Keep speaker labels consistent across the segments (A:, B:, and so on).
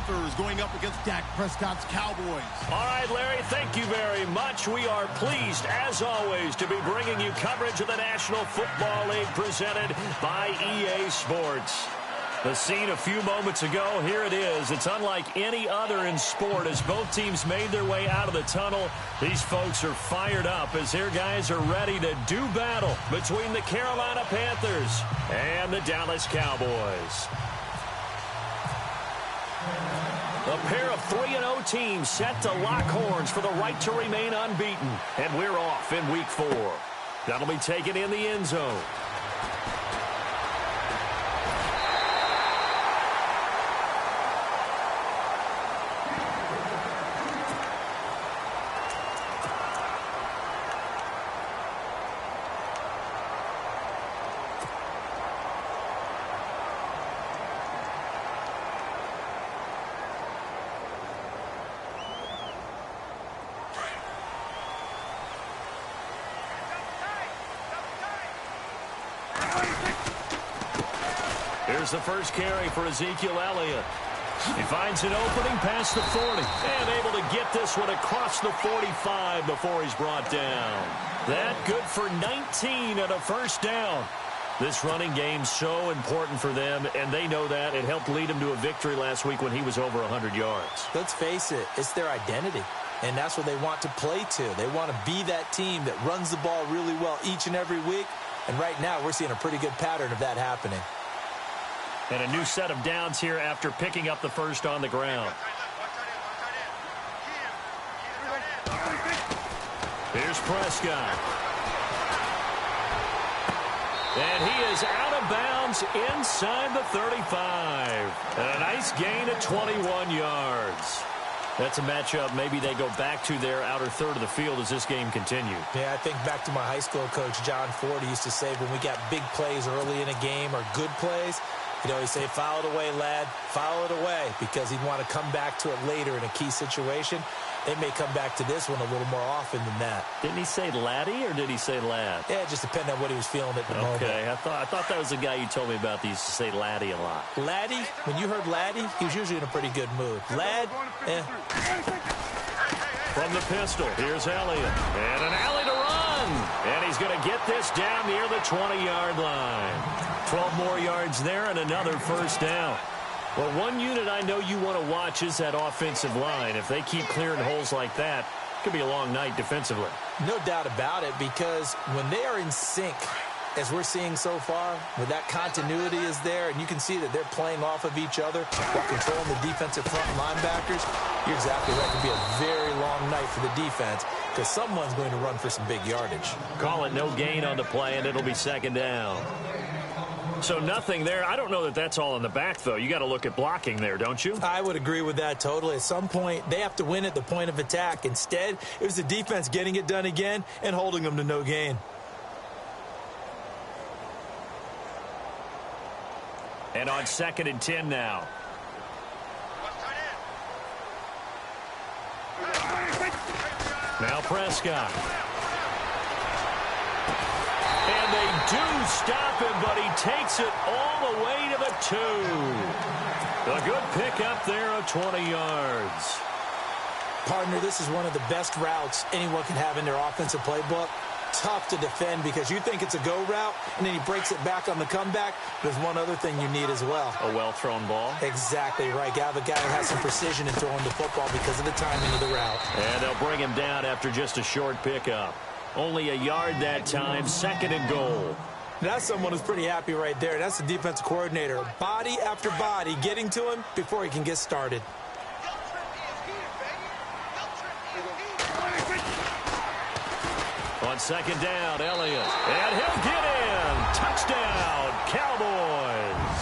A: Panthers going up against Dak Prescott's Cowboys.
B: All right, Larry, thank you very much. We are pleased, as always, to be bringing you coverage of the National Football League presented by EA Sports. The scene a few moments ago, here it is. It's unlike any other in sport as both teams made their way out of the tunnel. These folks are fired up as their guys are ready to do battle between the Carolina Panthers and the Dallas Cowboys. A pair of 3-0 teams set to lock horns for the right to remain unbeaten. And we're off in Week 4. That'll be taken in the end zone. Here's the first carry for Ezekiel Elliott. He finds an opening past the 40 and able to get this one across the 45 before he's brought down. That good for 19 and a first down. This running game's so important for them, and they know that. It helped lead them to a victory last week when he was over 100 yards.
C: Let's face it, it's their identity, and that's what they want to play to. They want to be that team that runs the ball really well each and every week, and right now we're seeing a pretty good pattern of that happening.
B: And a new set of downs here after picking up the first on the ground. Here's Prescott. And he is out of bounds inside the 35. And a nice gain of 21 yards. That's a matchup maybe they go back to their outer third of the field as this game continues.
C: Yeah, I think back to my high school coach, John Ford. He used to say when we got big plays early in a game or good plays, you know, he'd say, foul it away, lad, foul it away, because he'd want to come back to it later in a key situation. They may come back to this one a little more often than that.
B: Didn't he say laddie or did he say lad?
C: Yeah, it just depended on what he was feeling at the moment.
B: Okay, I thought that was the guy you told me about that used to say laddie a lot.
C: Laddie, when you heard laddie, he was usually in a pretty good mood. Lad,
B: From the pistol, here's Elliott. And an alley to run. And he's going to get this down near the 20-yard line. 12 more yards there and another first down. Well, one unit I know you want to watch is that offensive line. If they keep clearing holes like that, it could be a long night defensively.
C: No doubt about it, because when they are in sync, as we're seeing so far, where that continuity is there, and you can see that they're playing off of each other while controlling the defensive front linebackers, you're exactly right. It could be a very long night for the defense because someone's going to run for some big yardage.
B: Call it no gain on the play, and it'll be second down. So nothing there. I don't know that that's all in the back, though. You got to look at blocking there, don't you?
C: I would agree with that totally. At some point, they have to win at the point of attack. Instead, it was the defense getting it done again and holding them to no gain.
B: And on 2nd and 10 now. Now Prescott. And they do stop him, but he takes it all the way to the 2. A good pickup there of 20 yards.
C: Partner, this is one of the best routes anyone can have in their offensive playbook. Tough to defend because you think it's a go route, and then he breaks it back on the comeback. There's one other thing you need as well.
B: A well-thrown ball?
C: Exactly right. You have a guy who has some precision in throwing the football because of the timing of the route.
B: And they'll bring him down after just a short pickup. Only a yard that time, 2nd and goal.
C: That's someone who's pretty happy right there. That's the defensive coordinator. Body after body getting to him before he can get started.
B: On 2nd down, Elliott. And he'll get in. Touchdown, Cowboys.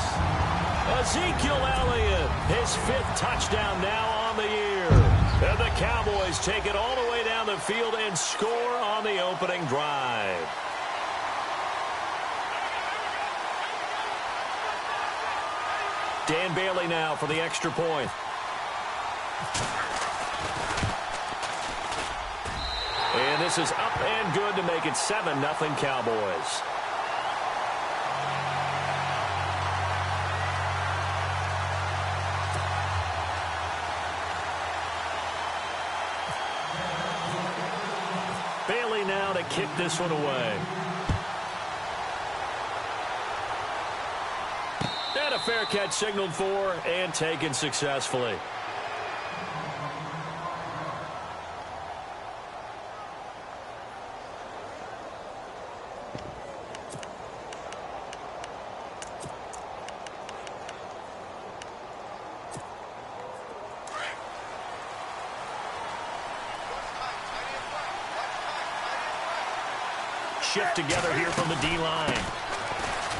B: Ezekiel Elliott, his 5th touchdown now on the year. And the Cowboys take it all the way down the field and score on the opening drive. Dan Bailey now for the extra point. And this is up and good to make it 7-0 Cowboys. kick this one away. And a fair catch signaled for and taken successfully. Shift together here from the D-line.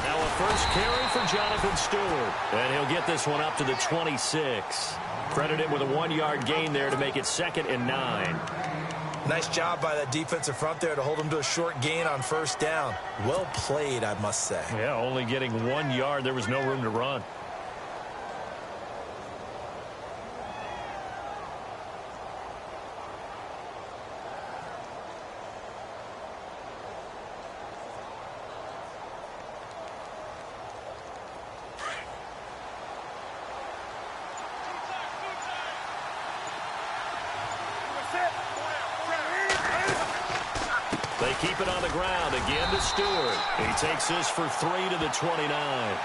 B: Now a first carry for Jonathan Stewart. And he'll get this one up to the 26. Credited with a 1-yard gain there to make it 2nd and 9.
C: Nice job by that defensive front there to hold him to a short gain on first down. Well played, I must say.
B: Yeah, only getting 1 yard. There was no room to run. They keep it on the ground again to Stewart. He takes this for 3 to the 29.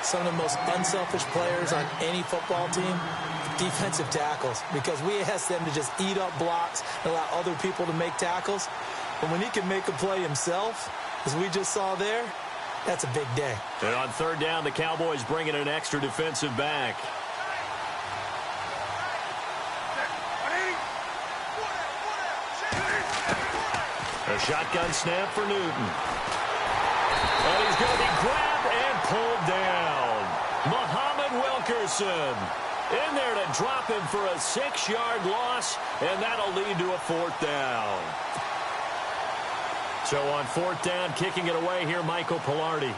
C: Some of the most unselfish players on any football team, defensive tackles, because we ask them to just eat up blocks and allow other people to make tackles. But when he can make a play himself, as we just saw there, that's a big day.
B: And on 3rd down, the Cowboys bring in an extra defensive back. A shotgun snap for Newton. And he's going to be grabbed and pulled down. Muhammad Wilkerson in there to drop him for a 6-yard loss, and that'll lead to a 4th down. So on 4th down, kicking it away here, Michael Pilardi.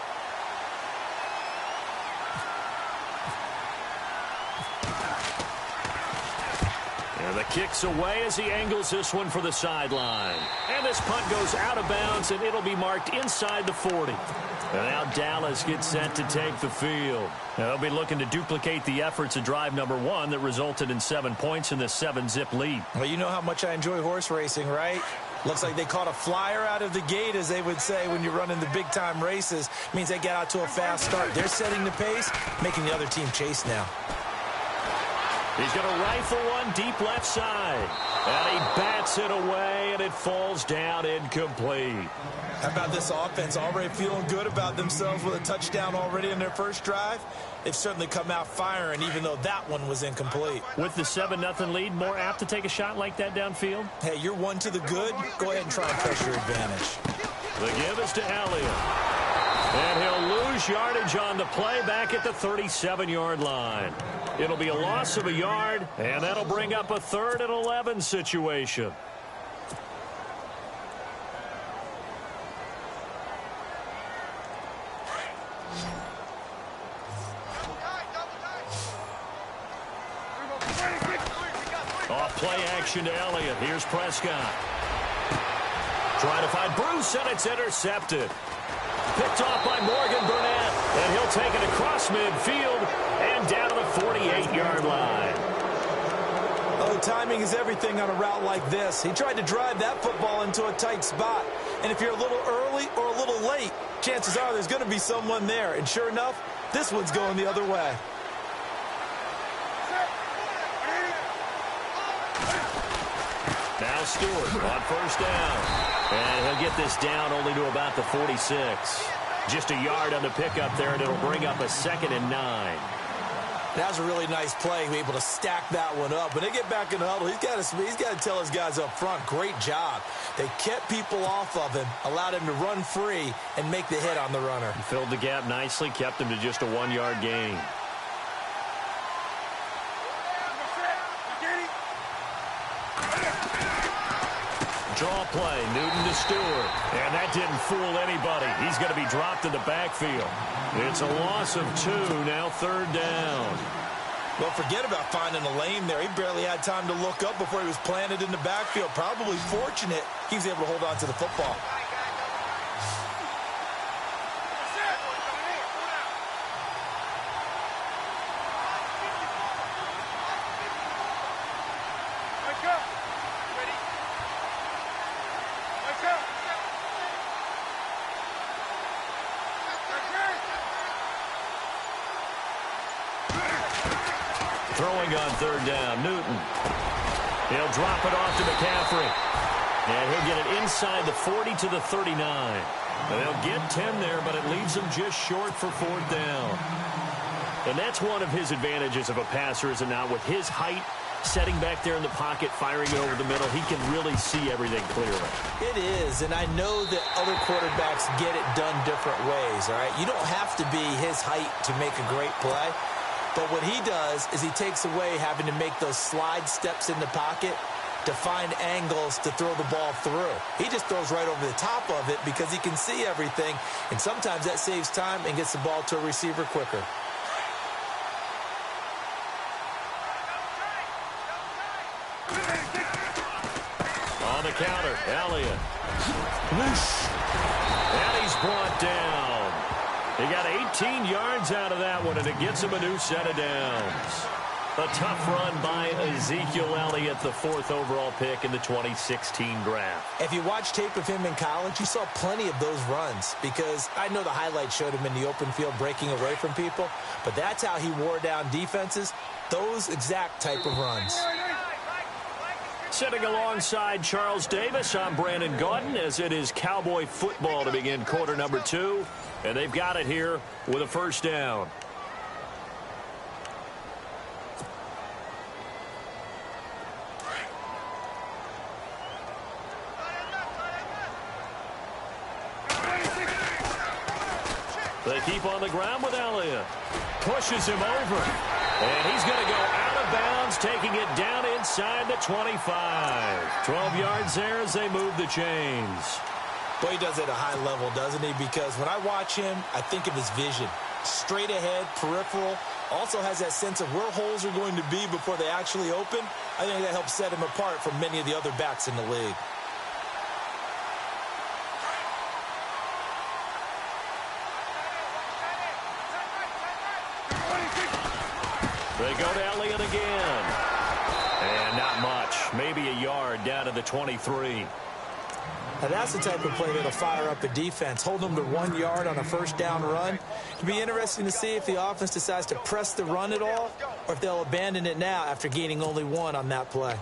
B: And the kick's away as he angles this one for the sideline. And this punt goes out of bounds, and it'll be marked inside the 40. And now Dallas gets set to take the field. Now they'll be looking to duplicate the efforts of drive number 1 that resulted in 7 points in this 7-zip lead.
C: Well, you know how much I enjoy horse racing, right? Looks like they caught a flyer out of the gate, as they would say when you're running the big-time races. It means they get out to a fast start. They're setting the pace, making the other team chase now.
B: He's going to rifle one deep left side. And he bats it away, and it falls down incomplete.
C: How about this offense already feeling good about themselves with a touchdown already in their first drive? They've certainly come out firing, even though that one was incomplete.
B: With the 7-0 lead, more apt to take a shot like that downfield?
C: Hey, you're one to the good. Go ahead and try and press your advantage.
B: The give is to Elliott. And he'll lose yardage on the play back at the 37-yard line. It'll be a loss of a yard, and that'll bring up a 3rd and 11 situation. Off play action to Elliott. Here's Prescott. Trying to find Bruce, and it's intercepted. Picked off by Morgan Burnett, and he'll take it across midfield and down to the 48-yard line.
C: Oh, timing is everything on a route like this. He tried to drive that football into a tight spot. And if you're a little early or a little late, chances are there's going to be someone there. And sure enough, this one's going the other way.
B: Now Stewart on first down. And he'll get this down only to about the 46. Just a yard on the pickup there, and it'll bring up a 2nd and 9.
C: That was a really nice play. He was able to stack that one up. When they get back in the huddle, he's got to tell his guys up front, great job. They kept people off of him, allowed him to run free, and make the hit on the runner.
B: He filled the gap nicely, kept him to just a 1-yard gain. Draw play, Newton to Stewart. And that didn't fool anybody. He's going to be dropped in the backfield. It's a loss of 2, now 3rd down.
C: Well, forget about finding a lane there. He barely had time to look up before he was planted in the backfield. Probably fortunate he was able to hold on to the football.
B: Throwing on third down, Newton. He'll drop it off to McCaffrey. And he'll get it inside the 40 to the 39. They'll get 10 there, but it leaves them just short for fourth down. And that's one of his advantages of a passer, is it not? With his height, setting back there in the pocket, firing it over the middle, he can really see everything clearly.
C: It is, and I know that other quarterbacks get it done different ways, all right? You don't have to be his height to make a great play, but what he does is he takes away having to make those slide steps in the pocket to find angles to throw the ball through. He just throws right over the top of it because he can see everything, and sometimes that saves time and gets the ball to a receiver quicker.
B: On the counter, Elliott. And he's brought down. He got 18 yards out of that one, and it gets him a new set of downs. A tough run by Ezekiel Elliott, the 4th overall pick in the 2016 draft.
C: If you watch tape of him in college, you saw plenty of those runs, because I know the highlights showed him in the open field breaking away from people, but that's how he wore down defenses, those exact type of runs.
B: Sitting alongside Charles Davis, I'm Brandon Gaudin, as it is Cowboy football to begin quarter number 2, and they've got it here with a first down. They keep on the ground with Elliott. Pushes him over. And he's going to go out of bounds, taking it down inside the 25. 12 yards there as they move the chains.
C: Boy, he does it at a high level, doesn't he? Because when I watch him, I think of his vision. Straight ahead, peripheral. Also has that sense of where holes are going to be before they actually open. I think that helps set him apart from many of the other backs in the league.
B: They go to Elliott again. And not much. Maybe a yard down to the 23.
C: Now that's the type of play that'll fire up a defense. Hold them to 1 yard on a first down run. It'll be interesting to see if the offense decides to press the run at all, or if they'll abandon it now after gaining only 1 on that play.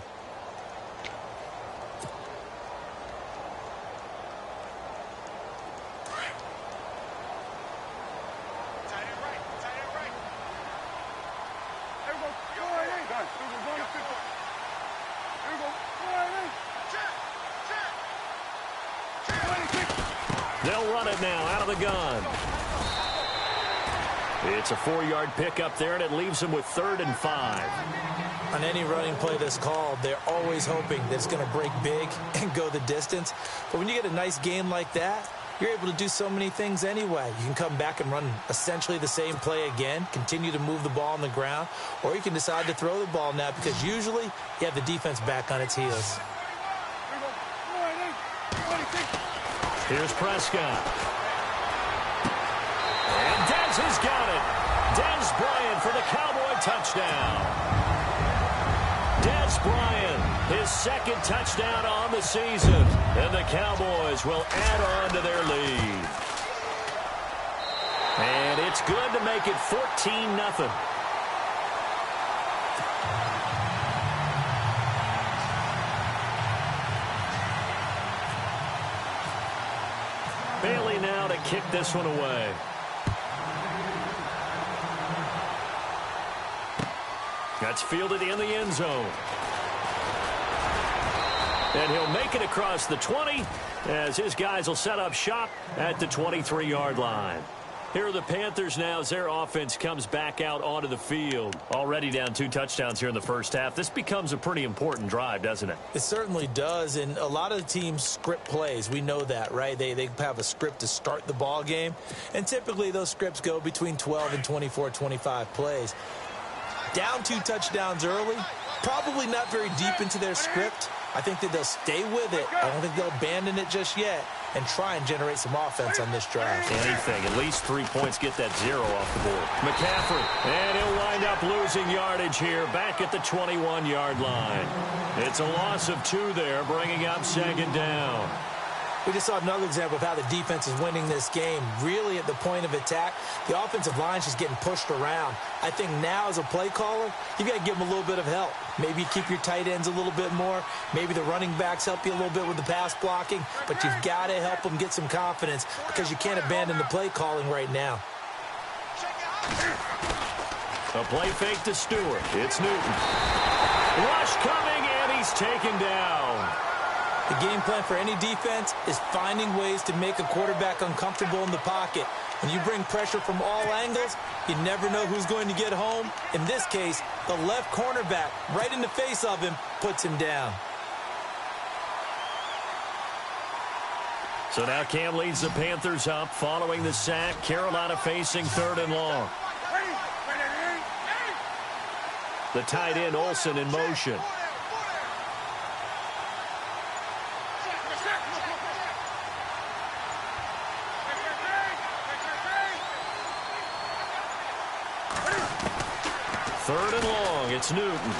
B: They'll run it now out of the gun. It's a 4-yard pickup there, and it leaves them with 3rd and 5.
C: On any running play that's called, they're always hoping that it's going to break big and go the distance. But when you get a nice game like that, you're able to do so many things anyway. You can come back and run essentially the same play again, continue to move the ball on the ground, or you can decide to throw the ball now because usually you have the defense back on its heels.
B: Here's Prescott. And Dez has got it. Dez Bryant for the Cowboy touchdown. Dez Bryant, his 2nd touchdown on the season. And the Cowboys will add on to their lead. And it's good to make it 14-0. Bailey now to kick this one away. That's fielded in the end zone. And he'll make it across the 20 as his guys will set up shop at the 23-yard line. Here are the Panthers now as their offense comes back out onto the field. Already down 2 touchdowns here in the first half. This becomes a pretty important drive, doesn't it?
C: It certainly does, and a lot of the teams script plays. We know that, right? They have a script to start the ball game, and typically those scripts go between 12 and 24, 25 plays. Down 2 touchdowns early, probably not very deep into their script. I think that they'll stay with it. I don't think they'll abandon it just yet and try and generate some offense on this drive.
B: Anything. At least 3 points get that 0 off the board. McCaffrey. And he'll wind up losing yardage here back at the 21-yard line. It's a loss of 2 there, bringing up 2nd down.
C: We just saw another example of how the defense is winning this game. Really at the point of attack, the offensive line's just getting pushed around. I think now as a play caller, you've got to give them a little bit of help. Maybe you keep your tight ends a little bit more. Maybe the running backs help you a little bit with the pass blocking. But you've got to help them get some confidence because you can't abandon the play calling right now.
B: A play fake to Stewart. It's Newton. Rush coming, and he's taken down.
C: The game plan for any defense is finding ways to make a quarterback uncomfortable in the pocket. When you bring pressure from all angles, you never know who's going to get home. In this case, the left cornerback, right in the face of him, puts him down.
B: So now Cam leads the Panthers up following the sack. Carolina facing 3rd and long. The tight end Olsen in motion. Third and long, it's Newton.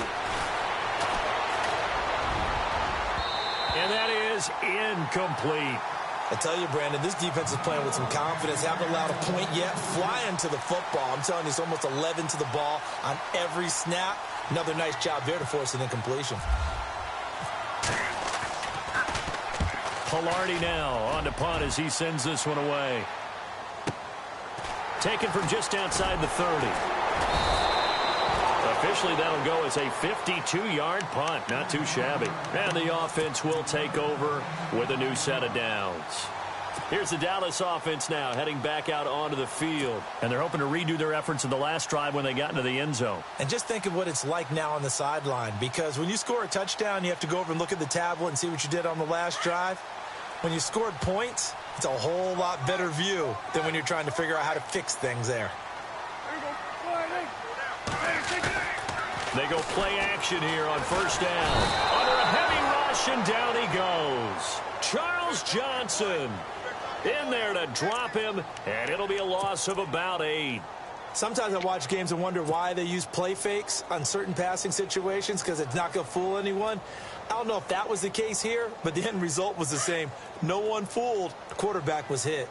B: And that is incomplete.
C: I tell you, Brandon, this defense is playing with some confidence. Haven't allowed a point yet. Flying to the football. I'm telling you, it's almost 11 to the ball on every snap. Another nice job there to force an incompletion.
B: Pilardi now on to punt as he sends this one away. Taken from just outside the 30. Officially, that'll go as a 52-yard punt. Not too shabby. And the offense will take over with a new set of downs. Here's the Dallas offense now heading back out onto the field. And they're hoping to redo their efforts in the last drive when they got into the end zone.
C: And just think of what it's like now on the sideline. Because when you score a touchdown, you have to go over and look at the tablet and see what you did on the last drive. When you scored points, it's a whole lot better view than when you're trying to figure out how to fix things there.
B: They go play action here on first down. Under a heavy rush, and down he goes. Charles Johnson in there to drop him, and it'll be a loss of about 8.
C: Sometimes I watch games and wonder why they use play fakes on certain passing situations because it's not going to fool anyone. I don't know if that was the case here, but the end result was the same. No one fooled. The quarterback was hit.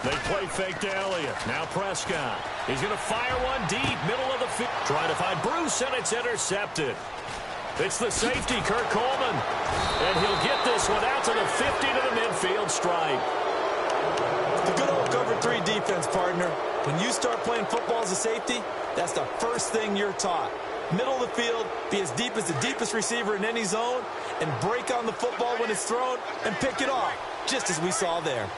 B: They play fake to Elliott. Now Prescott. He's going to fire one deep, middle of the field. Trying to find Bruce, and it's intercepted. It's the safety, Kurt Coleman. And he'll get this one out to the 50 to the midfield stripe.
C: The good old cover 3 defense, partner. When you start playing football as a safety, that's the first thing you're taught. Middle of the field, be as deep as the deepest receiver in any zone, and break on the football when it's thrown and pick it off, just as we saw there.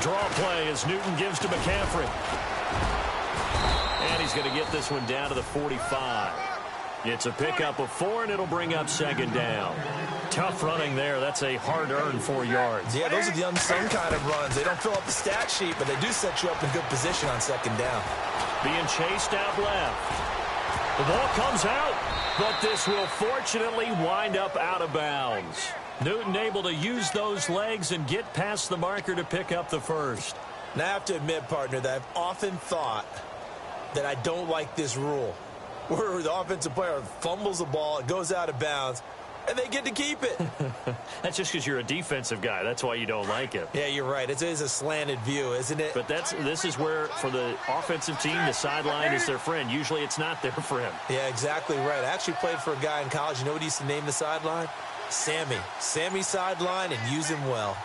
B: Draw play as Newton gives to McCaffrey. And he's going to get this one down to the 45. It's a pickup of 4, and it'll bring up 2nd down. Tough running there. That's a hard-earned 4 yards.
C: Yeah, those are the unsung kind of runs. They don't fill up the stat sheet, but they do set you up in good position on 2nd down.
B: Being chased out left. The ball comes out, but this will fortunately wind up out of bounds. Newton able to use those legs and get past the marker to pick up the first.
C: Now, I have to admit, partner, that I've often thought that I don't like this rule, where the offensive player fumbles the ball, it goes out of bounds, and they get to keep it.
B: That's just because you're a defensive guy. That's why you don't like it.
C: Yeah, you're right. It is a slanted view, isn't it?
B: But this is where, for the offensive team, the sideline is their friend. Usually it's not their friend.
C: Yeah, exactly right. I actually played for a guy in college. You know what he used to name the sideline? Sammy. Sammy sideline, and use him well.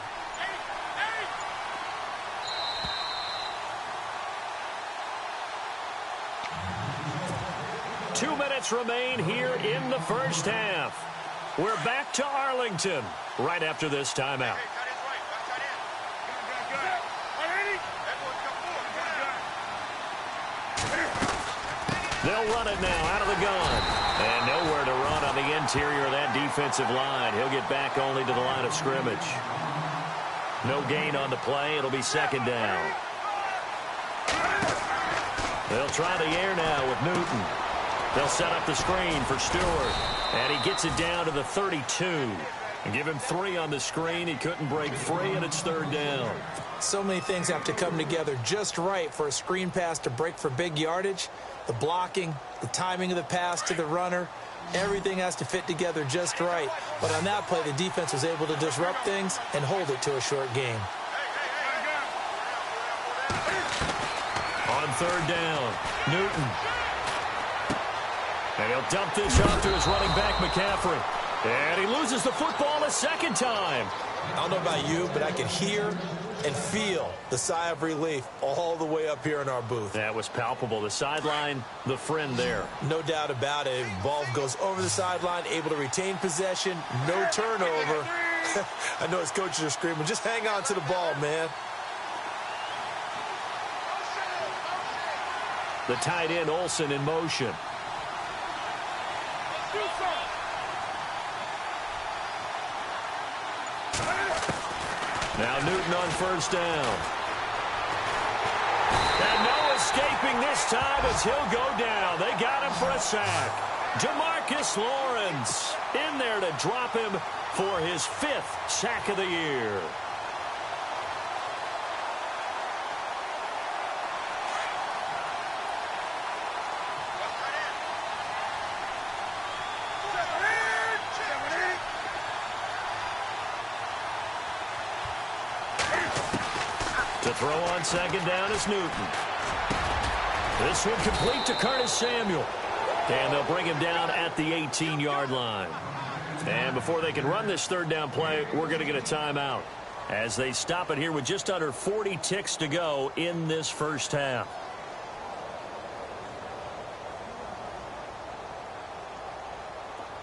B: Two minutes remain here in the first half. We're back to Arlington right after this timeout. They'll run it now out of the gun. And nowhere to run on the interior of that defensive line. He'll get back only to the line of scrimmage. No gain on the play. It'll be 2nd down. They'll try the air now with Newton. They'll set up the screen for Stewart. And he gets it down to the 32. And give him 3 on the screen. He couldn't break free, and it's 3rd down.
C: So many things have to come together just right for a screen pass to break for big yardage. The blocking, the timing of the pass to the runner, everything has to fit together just right. But on that play, the defense was able to disrupt things and hold it to a short game.
B: On 3rd down, Newton. And he'll dump this off to his running back, McCaffrey. And he loses the football a 2nd time.
C: I don't know about you, but I can hear and feel the sigh of relief all the way up here in our booth.
B: That was palpable. The sideline, the friend there.
C: No doubt about it. Ball goes over the sideline, able to retain possession, no turnover. I know his coaches are screaming, just hang on to the ball, man.
B: The tight end, Olsen, in motion. Now Newton on 1st down. And no escaping this time as he'll go down. They got him for a sack. Demarcus Lawrence in there to drop him for his 5th sack of the year. To throw on 2nd down is Newton. This one complete to Curtis Samuel. And they'll bring him down at the 18-yard line. And before they can run this 3rd down play, we're going to get a timeout as they stop it here with just under 40 ticks to go in this 1st half.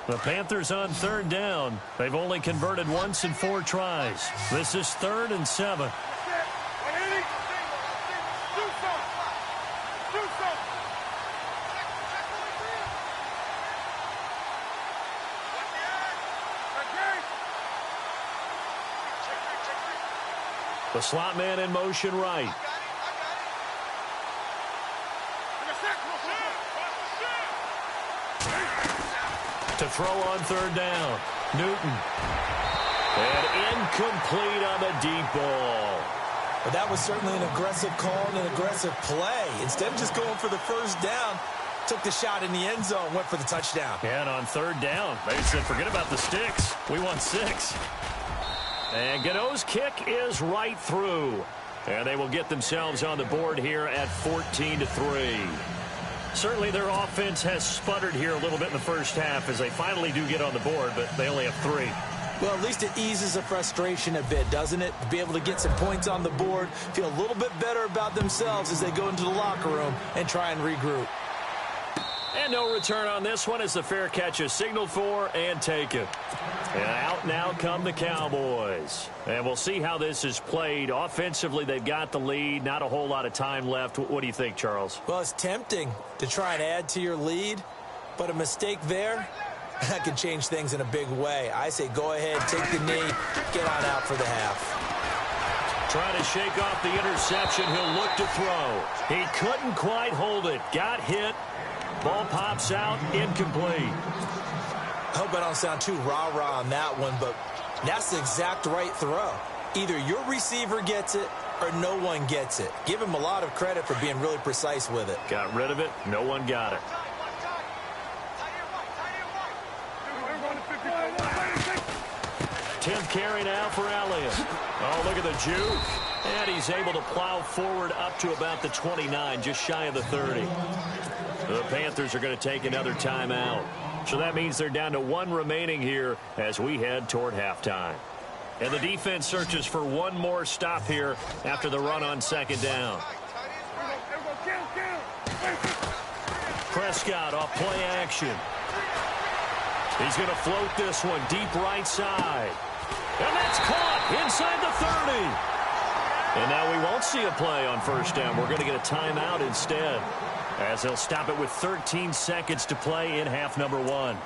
B: The Panthers on 3rd down. They've only converted once in 4 tries. This is 3rd and 7. The slot man in motion right. To throw on 3rd down, Newton. And incomplete on the deep ball.
C: But that was certainly an aggressive call and an aggressive play. Instead of just going for the 1st down, took the shot in the end zone, went for the touchdown.
B: And on 3rd down, they said, forget about the sticks. We want 6. And Gano's kick is right through. And they will get themselves on the board here at 14-3. Certainly their offense has sputtered here a little bit in the 1st half as they finally do get on the board, but they only have 3.
C: Well, at least it eases the frustration a bit, doesn't it? To be able to get some points on the board, feel a little bit better about themselves as they go into the locker room and try and regroup.
B: And no return on this one as the fair catch is signaled for and taken. And out now come the Cowboys. And we'll see how this is played. Offensively, they've got the lead. Not a whole lot of time left. What do you think, Charles?
C: Well, it's tempting to try and add to your lead, but a mistake there, that could change things in a big way. I say go ahead, take the knee, get on out for the half.
B: Trying to shake off the interception. He'll look to throw. He couldn't quite hold it. Got hit. Ball pops out, incomplete.
C: I hope I don't sound too rah-rah on that one, but that's the exact right throw. Either your receiver gets it or no one gets it. Give him a lot of credit for being really precise with it.
B: Got rid of it. No one got it. Tenth carry now for Elliott. Oh, look at the juke. And he's able to plow forward up to about the 29, just shy of the 30. The Panthers are going to take another timeout. So that means they're down to 1 remaining here as we head toward halftime. And the defense searches for one more stop here after the run on 2nd down. Prescott off play action. He's going to float this one deep right side. And that's caught inside the 30. And now we won't see a play on 1st down. We're going to get a timeout instead, as they'll stop it with 13 seconds to play in half number 1.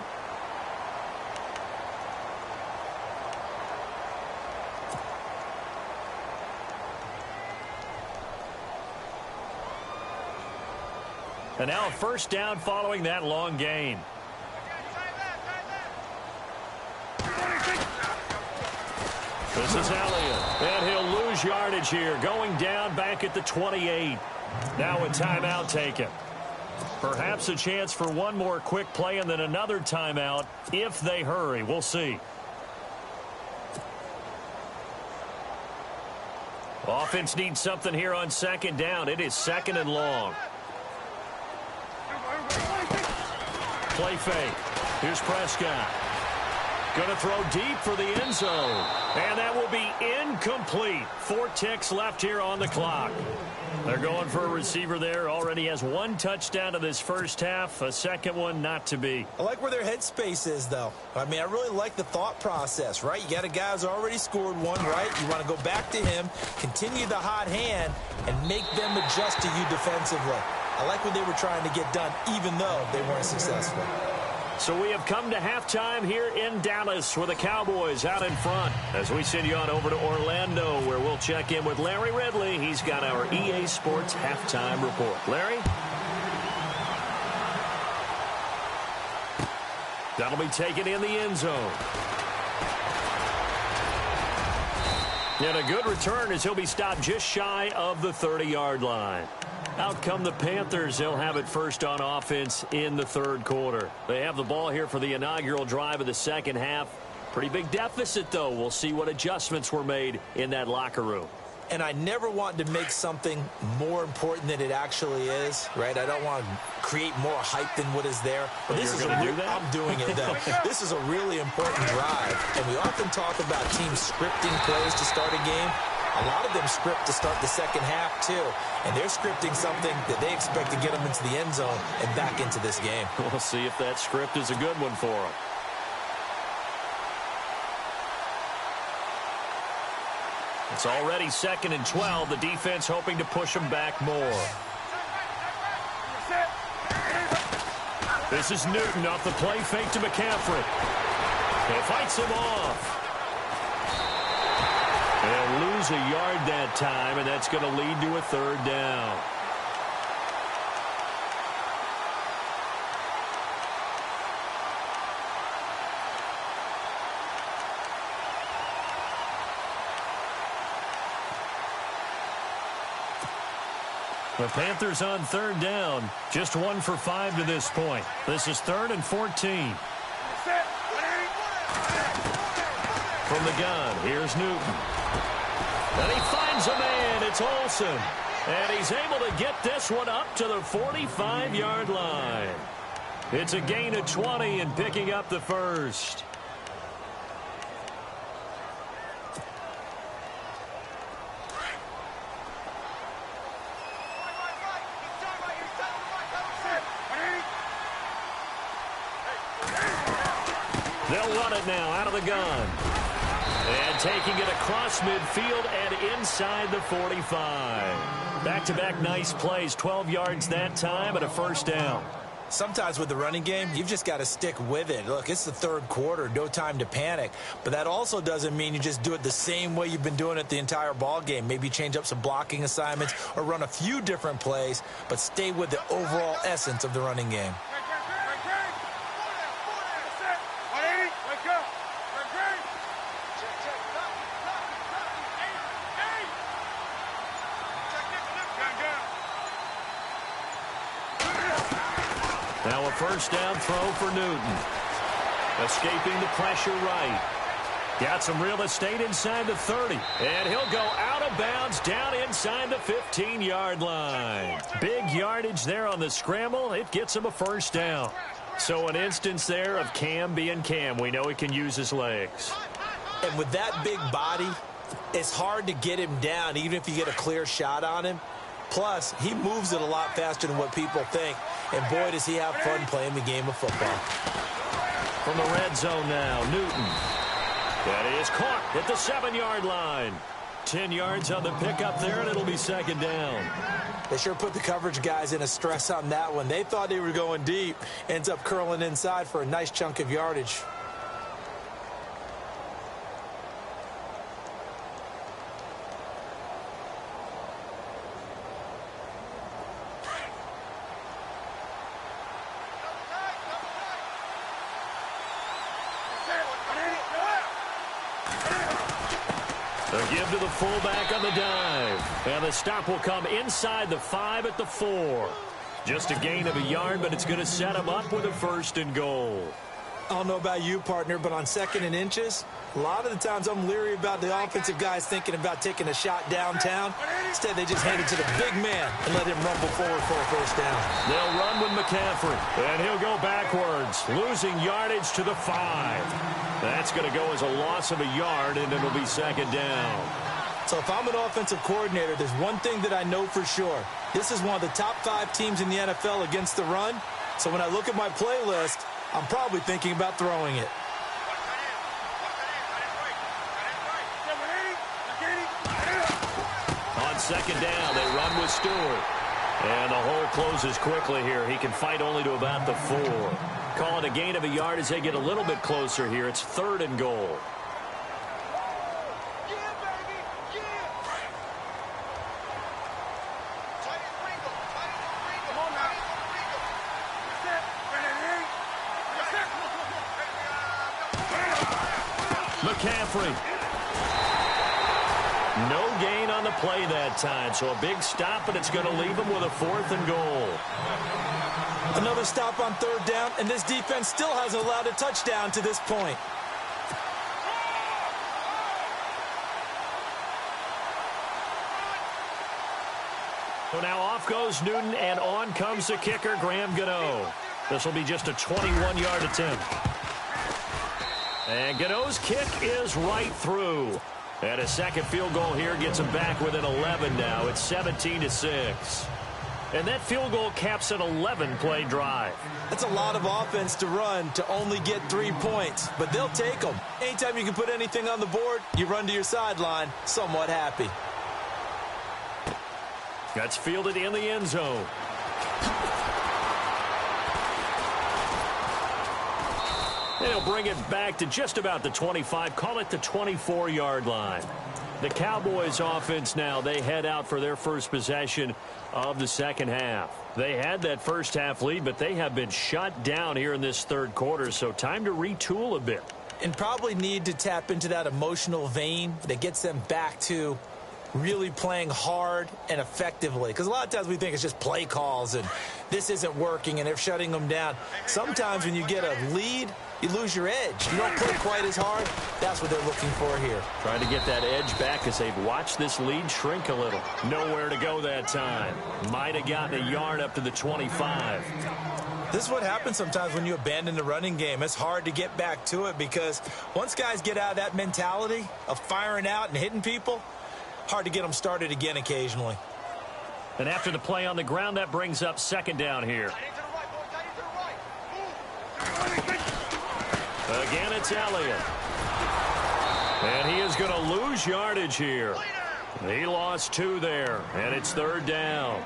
B: And now a 1st down following that long gain. This is Elliott, and he'll lose yardage here, going down back at the 28. Now a timeout taken. Perhaps a chance for one more quick play and then another timeout if they hurry. We'll see. Offense needs something here on second down. It is second and long. Play fake. Here's Prescott. Going to throw deep for the end zone. And that will be incomplete. 4 ticks left here on the clock. They're going for a receiver there. Already has 1 touchdown in this first half. A second one not to be.
C: I like where their headspace is, though. I mean, I really like the thought process, right? You got a guy who's already scored one, right? You want to go back to him, continue the hot hand, and make them adjust to you defensively. I like what they were trying to get done, even though they weren't successful.
B: So we have come to halftime here in Dallas with the Cowboys out in front as we send you on over to Orlando where we'll check in with Larry Ridley. He's got our EA Sports halftime report. Larry? That'll be taken in the end zone. And a good return as he'll be stopped just shy of the 30-yard line. Out come the Panthers. They'll have it first on offense in the third quarter. They have the ball here for the inaugural drive of the second half. Pretty big deficit, though. We'll see what adjustments were made in that locker room.
C: And I never want to make something more important than it actually is, right? I don't want to create more hype than what is there. But this is
B: do that?
C: I'm doing it, though. This is a really important drive. And we often talk about teams scripting plays to start a game. A lot of them script to start the second half, too. And they're scripting something that they expect to get them into the end zone and back into this game.
B: We'll see if that script is a good one for them. It's already 2nd and 12. The defense hoping to push them back more. This is Newton off the play fake to McCaffrey. He fights him off. They'll lose a yard that time, and that's going to lead to a third down. The Panthers on third down. Just 1 for 5 to this point. This is 3rd and 14. From the gun, here's Newton. And he finds a man. It's Olsen. And he's able to get this one up to the 45-yard line. It's a gain of 20 and picking up the first. They'll run it now out of the gun. And taking it across midfield and inside the 45. Back-to-back nice plays, 12 yards that time and a first down.
C: Sometimes with the running game, you've just got to stick with it. Look, it's the third quarter, no time to panic. But that also doesn't mean you just do it the same way you've been doing it the entire ball game. Maybe change up some blocking assignments or run a few different plays, but stay with the overall essence of the running game.
B: Now a first down throw for Newton. Escaping the pressure right. Got some real estate inside the 30. And he'll go out of bounds down inside the 15-yard line. Big yardage there on the scramble. It gets him a first down. So an instance there of Cam being Cam. We know he can use his legs.
C: And with that big body, it's hard to get him down, even if you get a clear shot on him. Plus, he moves it a lot faster than what people think. And boy, does he have fun playing the game of football.
B: From the red zone now, Newton. That is caught at the 7-yard line. 10 yards on the pickup there, and it'll be second down.
C: They sure put the coverage guys in a stress on that one. They thought they were going deep. Ends up curling inside for a nice chunk of yardage.
B: A give to the fullback on the dive. And the stop will come inside the 5 at the 4. Just a gain of a yard, but it's going to set him up with a 1st and goal.
C: I don't know about you, partner, but on 2nd and inches, a lot of the times I'm leery about the offensive guys thinking about taking a shot downtown. Instead, they just hand it to the big man and let him rumble forward for a 1st down.
B: They'll run with McCaffrey, and he'll go backwards, losing yardage to the 5. That's going to go as a loss of a yard, and it'll be 2nd down.
C: So if I'm an offensive coordinator, there's one thing that I know for sure. This is one of the top 5 teams in the NFL against the run. So when I look at my playlist, I'm probably thinking about throwing it.
B: On 2nd down, they run with Stewart. And the hole closes quickly here. He can fight only to about the 4. Call it a gain of a yard as they get a little bit closer here. It's 3rd and goal. McCaffrey. No gain on the play that time, so a big stop, but it's going to leave him with a 4th and goal.
C: Another stop on 3rd down, and this defense still hasn't allowed a touchdown to this point.
B: So now off goes Newton, and on comes the kicker, Graham Gano. This will be just a 21-yard attempt. And Gano's kick is right through. And a 2nd field goal here gets him back within 11 now. It's 17-6. And that field goal caps an 11-play drive.
C: That's a lot of offense to run to only get 3 points, but they'll take them. Anytime you can put anything on the board, you run to your sideline somewhat happy.
B: That's fielded in the end zone. And he'll bring it back to just about the 25. Call it the 24-yard line. The Cowboys offense now, they head out for their first possession of the 2nd half. They had that first half lead, but they have been shut down here in this 3rd quarter, so time to retool a bit.
C: And probably need to tap into that emotional vein that gets them back to really playing hard and effectively. Because a lot of times we think it's just play calls and this isn't working and they're shutting them down. Sometimes when you get a lead, you lose your edge. You don't play quite as hard. That's what they're looking for here.
B: Trying to get that edge back as they've watched this lead shrink a little. Nowhere to go that time. Might have gotten a yard up to the 25.
C: This is what happens sometimes when you abandon the running game. It's hard to get back to it because once guys get out of that mentality of firing out and hitting people, hard to get them started again occasionally.
B: And after the play on the ground, that brings up 2nd down here. Again, it's Elliott. And he is going to lose yardage here. He lost 2 there, and it's 3rd down.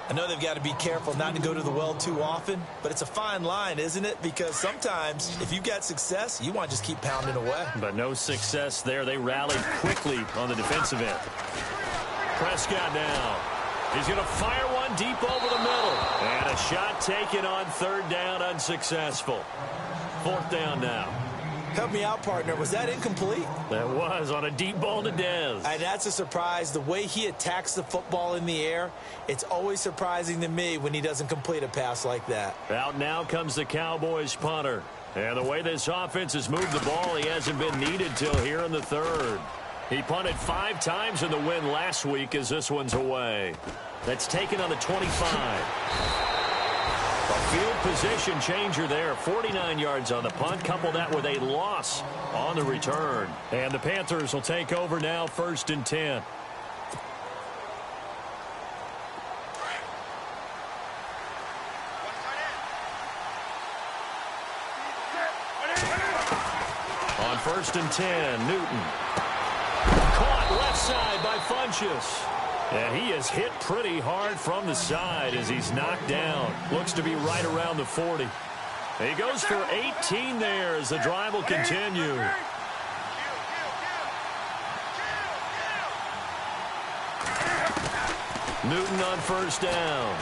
C: I know they've got to be careful not to go to the well too often, but it's a fine line, isn't it? Because sometimes if you've got success, you want to just keep pounding away.
B: But no success there. They rallied quickly on the defensive end. Prescott now. He's going to fire one deep over the middle. And a shot taken on 3rd down, unsuccessful. 4th down now.
C: Help me out, partner. Was that incomplete?
B: That was on a deep ball to Dez.
C: And that's a surprise. The way he attacks the football in the air, it's always surprising to me when he doesn't complete a pass like that.
B: Out now comes the Cowboys punter. And the way this offense has moved the ball, he hasn't been needed till here in the 3rd. He punted 5 times in the win last week as this one's away. That's taken on the 25. A field position changer there. 49 yards on the punt. Couple that with a loss on the return. And the Panthers will take over now, 1st and 10. On 1st and 10, Newton. Caught left side by Funchess. And he is hit pretty hard from the side as he's knocked down. Looks to be right around the 40. He goes for 18 there as the drive will continue. Newton on 1st down.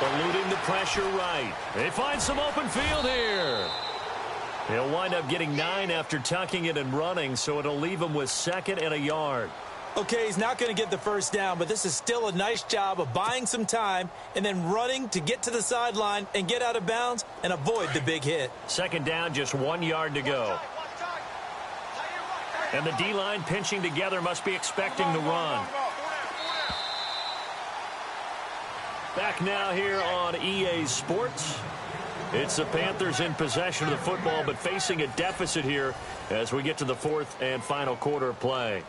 B: Eluding the pressure right. They find some open field here. He'll wind up getting 9 after tucking it and running, so it'll leave him with 2nd and a yard.
C: Okay, he's not going to get the first down, but this is still a nice job of buying some time and then running to get to the sideline and get out of bounds and avoid the big hit.
B: 2nd down, just 1 yard to go. And the D-line pinching together must be expecting the run. Back now here on EA Sports. It's the Panthers in possession of the football, but facing a deficit here as we get to the 4th and final quarter of play.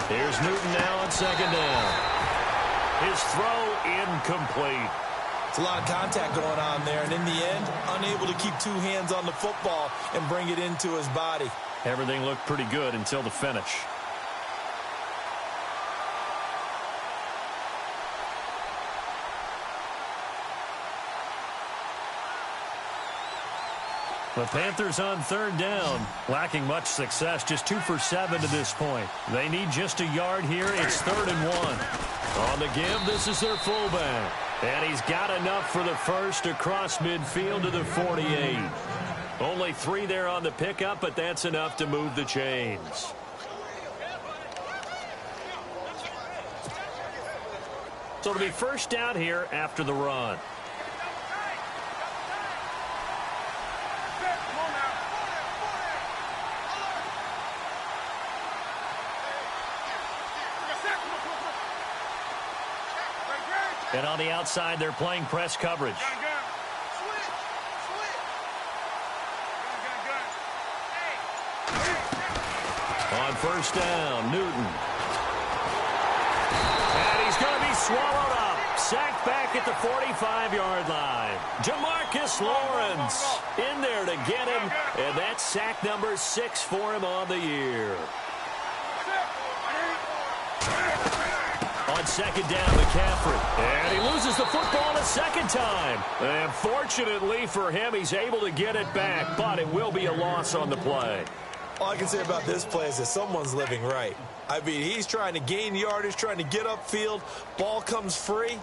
B: Here's Newton now on 2nd down. His throw incomplete.
C: It's a lot of contact going on there, and in the end, unable to keep 2 hands on the football and bring it into his body.
B: Everything looked pretty good until the finish. The Panthers on 3rd down, lacking much success, just 2 for 7 to this point. They need just a yard here. It's 3rd and 1. On the give, this is their fullback. And he's got enough for the first across midfield to the 48. Only 3 there on the pickup, but that's enough to move the chains. So it'll be first down here after the run. And on the outside, they're playing press coverage. On 1st down, Newton. And he's going to be swallowed up. Sacked back at the 45-yard line. Jamarcus Lawrence in there to get him. And that's sack number 6 for him on the year. On 2nd down, McCaffrey. And he loses the football a 2nd time. And fortunately for him, he's able to get it back, but it will be a loss on the play.
C: All I can say about this play is that someone's living right. I mean, he's trying to gain yardage, trying to get upfield. Ball comes free.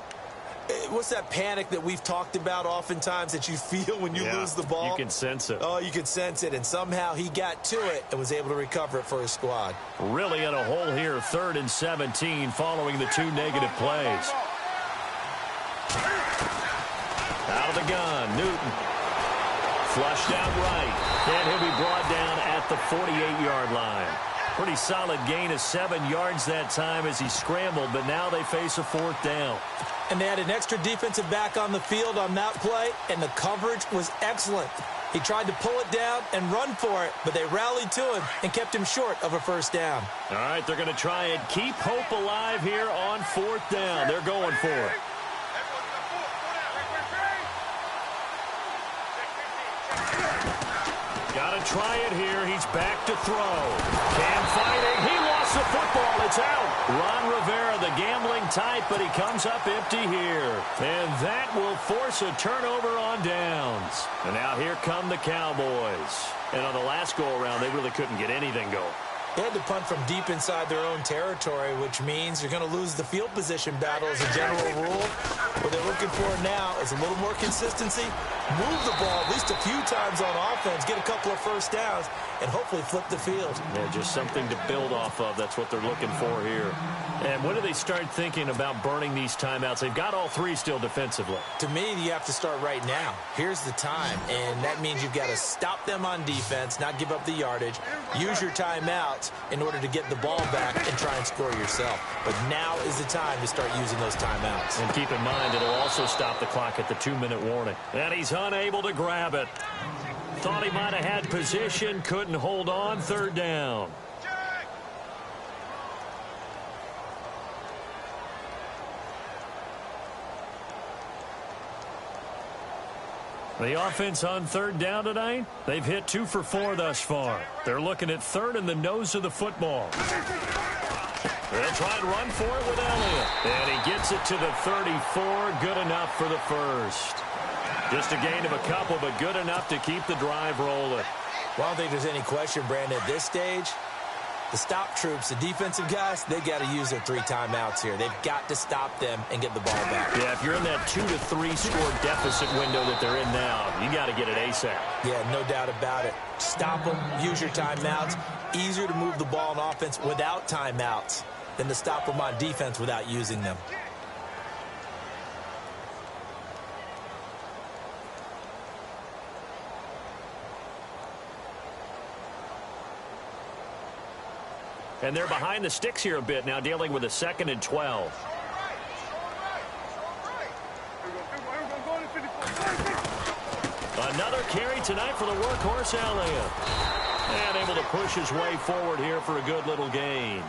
C: What's that panic that we've talked about oftentimes that you feel when you lose the ball?
B: You can sense it.
C: Oh, you can sense it. And somehow he got to it and was able to recover it for his squad.
B: Really in a hole here, 3rd and 17 following the 2 negative plays. Out of the gun, Newton. Flushed out right. And he'll be brought down at the 48-yard line. Pretty solid gain of 7 yards that time as he scrambled, but now they face a 4th down.
C: And they had an extra defensive back on the field on that play, and the coverage was excellent. He tried to pull it down and run for it, but they rallied to him and kept him short of a 1st down. All
B: right, they're going to try and keep hope alive here on 4th down. They're going for it. Got to try it here. He's back to throw. Cam fighting. He lost the football. It's out. Ron Rivera, the gambling type, but he comes up empty here. And that will force a turnover on downs. And now here come the Cowboys. And on the last go-around, they really couldn't get anything going.
C: They had to punt from deep inside their own territory, which means you're going to lose the field position battle as a general rule. What they're looking for now is a little more consistency, move the ball at least a few times on offense, get a couple of 1st downs, and hopefully flip the field.
B: Yeah, just something to build off of. That's what they're looking for here. And when do they start thinking about burning these timeouts? They've got all 3 still defensively.
C: To me, you have to start right now. Here's the time, and that means you've got to stop them on defense, not give up the yardage, use your timeouts in order to get the ball back and try and score yourself. But now is the time to start using those timeouts.
B: And keep in mind, it'll also stop the clock at the 2-minute warning. And he's unable to grab it. Thought he might have had position, couldn't hold on, 3rd down. The offense on 3rd down tonight, they've hit 2 for 4 thus far. They're looking at 3rd in the nose of the football. They'll try and run for it with Elliott. And he gets it to the 34. Good enough for the first. Just a gain of a couple, but good enough to keep the drive rolling.
C: Well, I don't think there's any question, Brandon, at this stage, the stop troops, the defensive guys, they got to use their 3 timeouts here. They've got to stop them and get the ball back.
B: Yeah, if you're in that 2 to 3 score deficit window that they're in now, you got to get it ASAP.
C: Yeah, no doubt about it. Stop them, use your timeouts. Easier to move the ball on offense without timeouts than to stop them on defense without using them.
B: And they're behind the sticks here a bit now, dealing with a 2nd and 12. Another carry tonight for the workhorse, Elliott. And able to push his way forward here for a good little gain.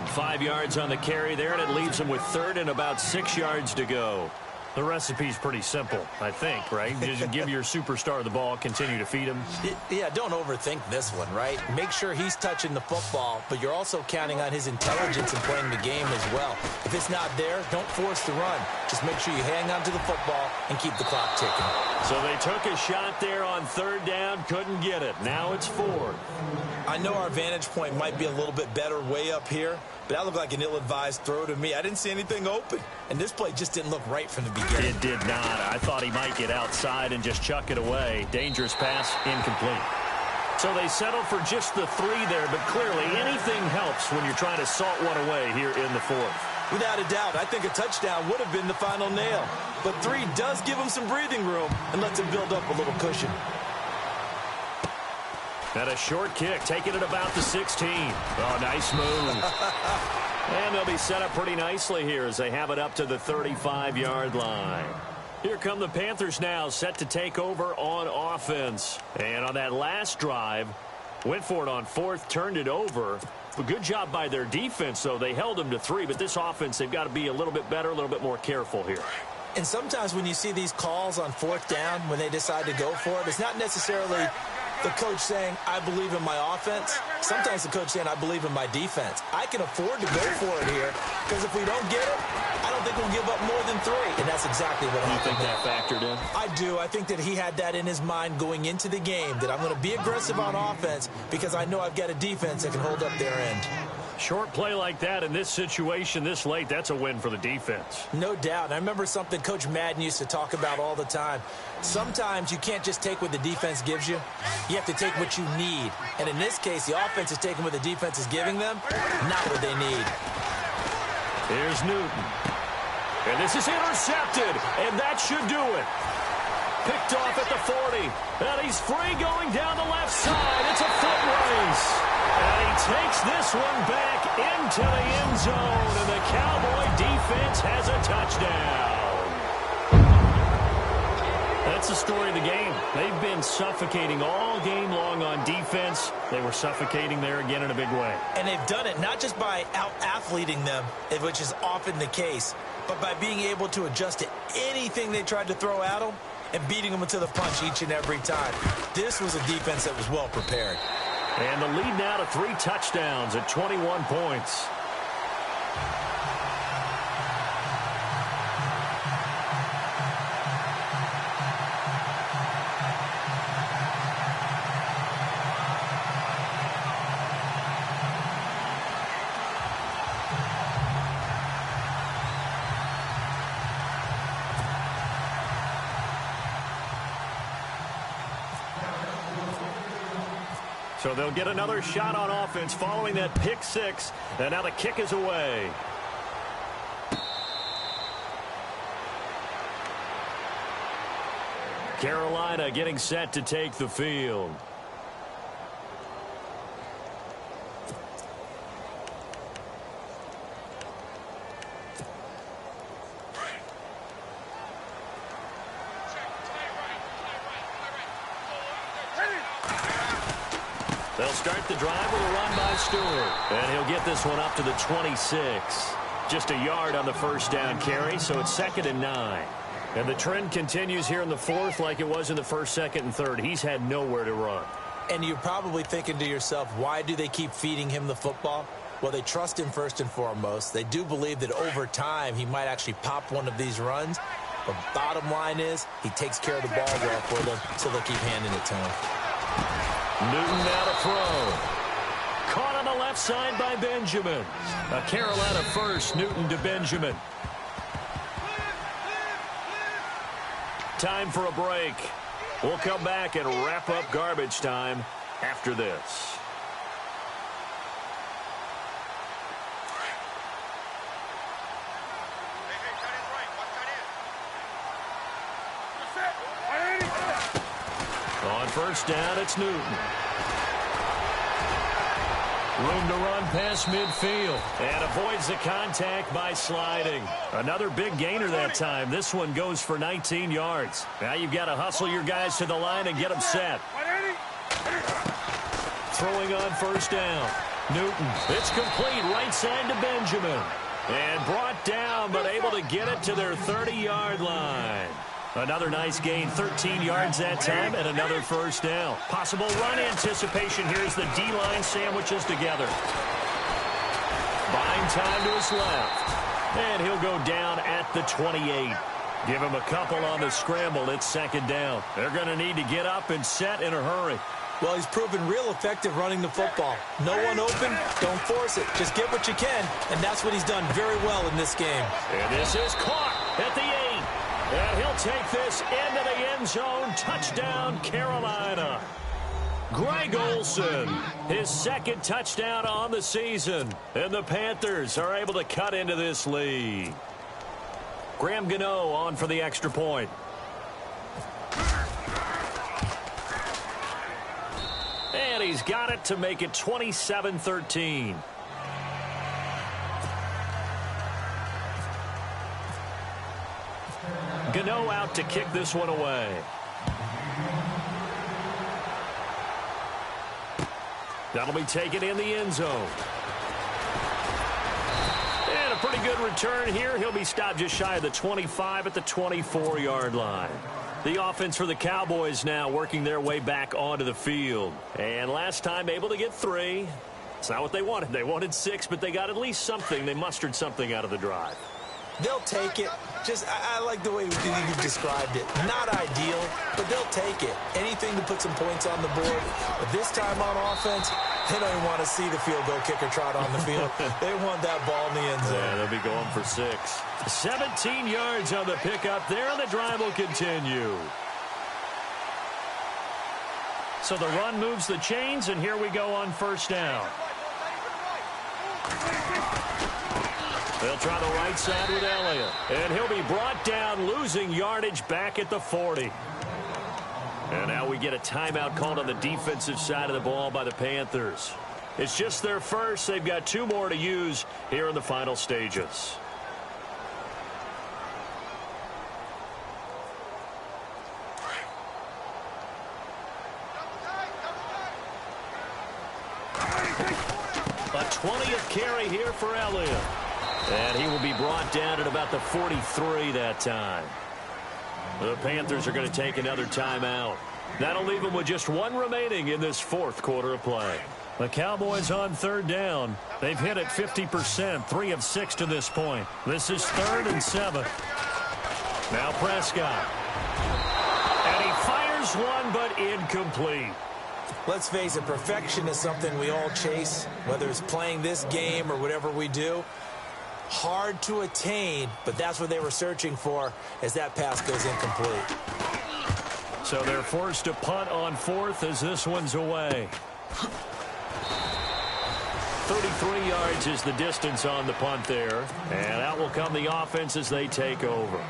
B: 5 yards on the carry there, and it leaves him with 3rd and about 6 yards to go. The recipe's pretty simple, I think, right? Just give your superstar the ball, continue to feed him.
C: Yeah, don't overthink this one, right? Make sure he's touching the football, but you're also counting on his intelligence in playing the game as well. If it's not there, don't force the run. Just make sure you hang on to the football and keep the clock ticking.
B: So they took a shot there on 3rd down, couldn't get it. Now it's 4th.
C: I know our vantage point might be a little bit better way up here, but that looked like an ill-advised throw to me. I didn't see anything open, and this play just didn't look right from the beginning.
B: It did not. I thought he might get outside and just chuck it away. Dangerous pass, incomplete. So they settled for just the 3 there, but clearly anything helps when you're trying to salt one away here in the 4th.
C: Without a doubt, I think a touchdown would have been the final nail. But 3 does give him some breathing room and lets him build up a little cushion.
B: And a short kick, taking it about the 16. Oh, nice move. And they'll be set up pretty nicely here as they have it up to the 35-yard line. Here come the Panthers now, set to take over on offense. And on that last drive, went for it on 4th, turned it over. A good job by their defense, though. They held them to 3, but this offense, they've got to be a little bit better, a little bit more careful here.
C: And sometimes when you see these calls on 4th down, when they decide to go for it, it's not necessarily the coach saying, I believe in my offense. Sometimes the coach saying, I believe in my defense. I can afford to go for it here because if we don't get it, I don't think we'll give up more than 3. And that's exactly what
B: I think that factored in.
C: I do. I think that he had that in his mind going into the game, that I'm going to be aggressive on offense because I know I've got a defense that can hold up their end.
B: Short play like that in this situation this late, that's a win for the defense.
C: No doubt. I remember something Coach Madden used to talk about all the time. Sometimes you can't just take what the defense gives you. You have to take what you need. And in this case, the offense is taking what the defense is giving them, not what they need.
B: Here's Newton. And this is intercepted, and that should do it. Picked off at the 40. And he's free going down the left side. It's a foot race. And he takes this one back into the end zone, and the Cowboy defense has a touchdown. That's the story of the game. They've been suffocating all game long on defense. They were suffocating there again in a big way.
C: And they've done it not just by out-athleting them, which is often the case, but by being able to adjust to anything they tried to throw at them and beating them to the punch each and every time. This was a defense that was well prepared.
B: And the lead now to 3 touchdowns at 21 points. So they'll get another shot on offense following that pick 6. And now the kick is away. Carolina getting set to take the field. They'll start the drive with a run by Stewart. And he'll get this one up to the 26. Just a yard on the first down carry, so it's 2nd and 9. And the trend continues here in the 4th like it was in the 1st, 2nd, and 3rd. He's had nowhere to run.
C: And you're probably thinking to yourself, why do they keep feeding him the football? Well, they trust him first and foremost. They do believe that over time he might actually pop one of these runs. But bottom line is he takes care of the ball well for them, so they'll keep handing it to him.
B: Newton now to throw. Caught on the left side by Benjamin. A Carolina first, Newton to Benjamin. Time for a break. We'll come back and wrap up garbage time after this. On first down, it's Newton. Room to run past midfield. And avoids the contact by sliding. Another big gainer that time. This one goes for 19 yards. Now you've got to hustle your guys to the line and get them set. Throwing on first down. Newton. It's complete right side to Benjamin. And brought down, but able to get it to their 30-yard line. Another nice gain, 13 yards that time, and another first down. Possible run anticipation here as the D-line sandwiches together. Buying time to his left. And he'll go down at the 28. Give him a couple on the scramble. It's second down. They're going to need to get up and set in a hurry.
C: Well, he's proven real effective running the football. No one open, don't force it. Just get what you can, and that's what he's done very well in this game.
B: And this is caught at the 8. And he'll take this into the end zone. Touchdown, Carolina. Greg Olsen, his second touchdown on the season. And the Panthers are able to cut into this lead. Graham Gano on for the extra point. And he's got it to make it 27-13. Gano out to kick this one away. That'll be taken in the end zone. And a pretty good return here. He'll be stopped just shy of the 25 at the 24-yard line. The offense for the Cowboys now working their way back onto the field. And last time able to get 3. It's not what they wanted. They wanted 6, but they got at least something. They mustered something out of the drive.
C: They'll take it. I like the way you described it. Not ideal, but they'll take it. Anything to put some points on the board. But this time on offense, they don't even want to see the field goal kicker trot on the field. They want that ball in the end zone.
B: Yeah, they'll be going for 6. 17 yards on the pickup there, and the drive will continue. So the run moves the chains, and here we go on first down. They'll try the right side with Elliott. And he'll be brought down, losing yardage back at the 40. And now we get a timeout called on the defensive side of the ball by the Panthers. It's just their first. They've got 2 more to use here in the final stages. A 20th carry here for Elliott. And he will be brought down at about the 43 that time. The Panthers are going to take another timeout. That'll leave them with just 1 remaining in this 4th quarter of play. The Cowboys on third down. They've hit it 50%, 3 of 6 to this point. This is 3rd and 7. Now Prescott. And he fires one, but incomplete.
C: Let's face it, perfection is something we all chase, whether it's playing this game or whatever we do. Hard to attain, but that's what they were searching for as that pass goes incomplete.
B: So they're forced to punt on 4th as this one's away. 33 yards is the distance on the punt there. And out will come the offense as they take over.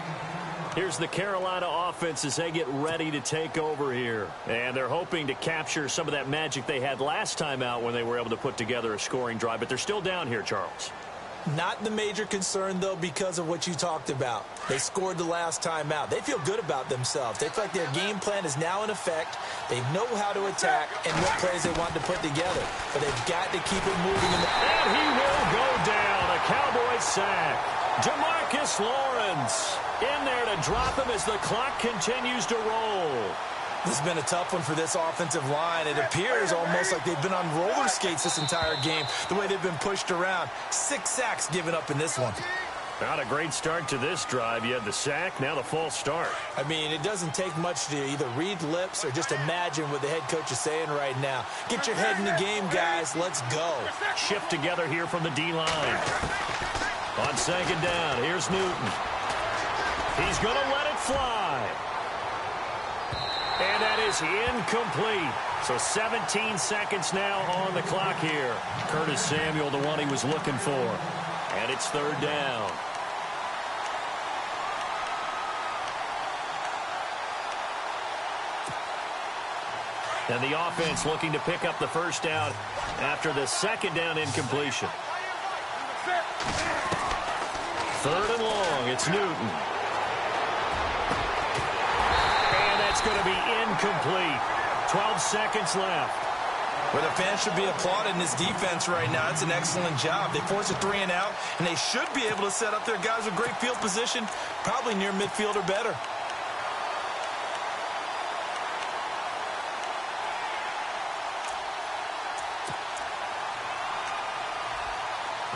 B: Here's the Carolina offense as they get ready to take over here. And they're hoping to capture some of that magic they had last time out when they were able to put together a scoring drive. But they're still down here, Charles.
C: Not the major concern, though, because of what you talked about. They scored the last time out. They feel good about themselves. They feel like their game plan is now in effect. They know how to attack and what plays they want to put together. But they've got to keep it moving.
B: And he will go down. A Cowboy sack. Jamarcus Lawrence in there to drop him as the clock continues to roll.
C: This has been a tough one for this offensive line. It appears almost like they've been on roller skates this entire game, the way they've been pushed around. 6 sacks given up in this one.
B: Not a great start to this drive. You had the sack, now the false start.
C: I mean, it doesn't take much to either read lips or just imagine what the head coach is saying right now. Get your head in the game, guys. Let's go.
B: Shift together here from the D-line. On second down, here's Newton. He's going to let it fly. And that is incomplete. So 17 seconds now on the clock here. Curtis Samuel, the one he was looking for. And it's third down. And the offense looking to pick up the first down after the second down incompletion. Third and long, it's Newton. And that's going to be incomplete. 12 seconds left.
C: Well, the fans should be applauding this defense right now. It's an excellent job. They force a 3 and out, and they should be able to set up their guys with great field position, probably near midfield or better.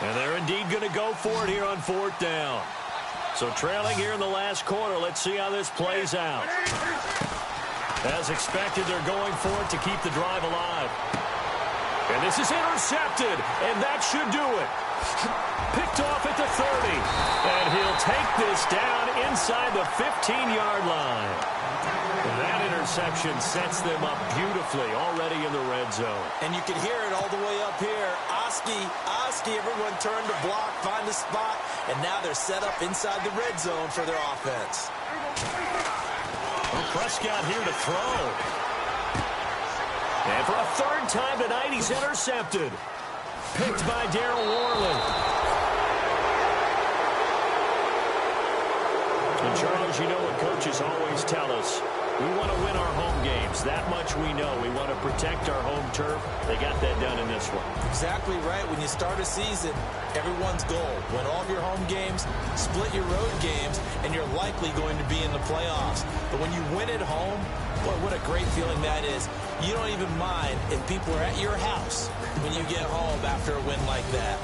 B: And they're indeed going to go for it here on fourth down. So trailing here in the last quarter. Let's see how this plays out. As expected, they're going for it to keep the drive alive. And this is intercepted, and that should do it. Picked off at the 30. And he'll take this down inside the 15-yard line. That interception sets them up beautifully already in the red zone.
C: And you can hear it all the way up here. Oski, everyone turned to block, find a spot, and now they're set up inside the red zone for their offense.
B: Well, Prescott here to throw. And for a third time tonight, he's intercepted. Picked by Darryl Worley. And Charles, you know what coaches always tell us. We want to win our home games. That much we know. We want to protect our home turf. They got that done in this one.
C: Exactly right. When you start a season, everyone's goal: win all of your home games, split your road games, and you're likely going to be in the playoffs. But when you win at home, boy, what a great feeling that is. You don't even mind if people are at your house when you get home after a win like that.